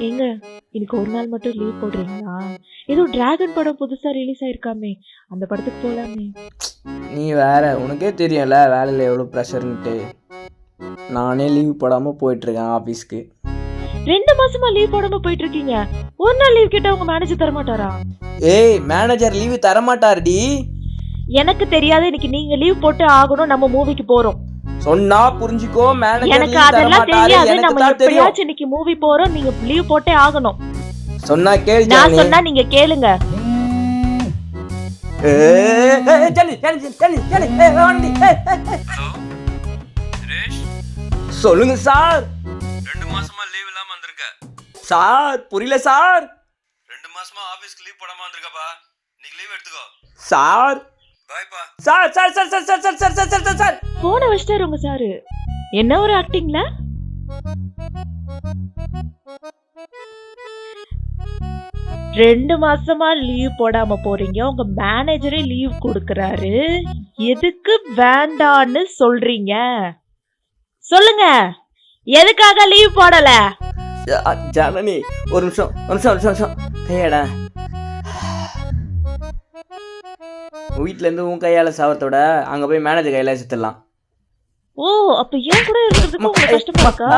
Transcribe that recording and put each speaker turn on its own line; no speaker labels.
ஏங்க இன்னைக்கு ஒரு நாள் மட்டும் லீவ் போடுறீங்களா? ஏதோ டிராகன் படம் புதுசா ரிலீஸ் ஆயிருக்காமே, அந்த படத்துக்கு போலாமே.
நீ வேற, உனக்கே தெரியும்ல வேலையில் எவ்வளோ ப்ரெஷர்ன்ட்டு. நானே லீவ் போடாமல் போயிட்டுருக்கேன் ஆஃபீஸ்க்கு.
2 மாசமா லீவ் போடாம போயிட்டு இருக்கீங்க. ஒரு நாள் லீவ் கேட்டா உங்க மேனேஜர் தர மாட்டாரா?
ஏய், மேனேஜர் லீவு தரமாட்டாருடி.
எனக்கு தெரியாது, இன்னைக்கு நீங்க லீவ் போட்டு ஆகணும், நம்ம மூவிக்கு போறோம்.
சொன்னா புரிஞ்சுக்கோ, மேனேஜர்
எனக்கு
லீவ்
அதெல்லாம்
தரமாட்டாரு.
தெரியாது,
எனக்கு
நம்ம
தான் தெரியும்.
எப்படியாச்சும் இன்னைக்கு மூவி போறோம், நீங்க லீவ் போட்டே ஆகணும்.
சொன்னா கேள்
நான்
ஜானி.
சொன்னா நீங்க கேளுங்க.
ஜானி ஜானி ஜானி ஜானி வண்டி.
ஹலோ சுரேஷ்,
சொல்லுங்க சார்.
2 மாசமா லீவ் இல்லாம வந்திருக்க.
சார் புரியல சார்.
2 மாசமா ஆபீஸ்க்கு லீவ் போடாம வந்திருக்கப்பா. நீங்க லீவ் எடுத்துக்கோ.
சார்
பாய்ப்பா.
Sir sir sir sir sir sir sir sir sir sir
போன வச்சிட்டாரு உங்க சாரு. என்ன ஒரு ஆக்டிங்ல. 2 மாசமா லீவ் போடாம போறீங்க, உங்க மேனேஜரே லீவ் கொடுக்கறாரு, எதுக்கு வேண்டான்னு சொல்றீங்க? சொல்லுங்க, எதுக்காக லீவ் போடல?
ஜனனி ஒரு நிமிஷம் ஒரு நிமிஷம் ஒரு நிமிஷம் கையாடா. வீட்டுல இருந்து உன் கையால சாவத்தோட அங்க போய் மேனேஜர் கையில சுத்தலாம்.
ஓ, அப்ப ஏன் கூட இருக்கிறதுக்கு உங்களுக்கு கஷ்டமா இருக்கா?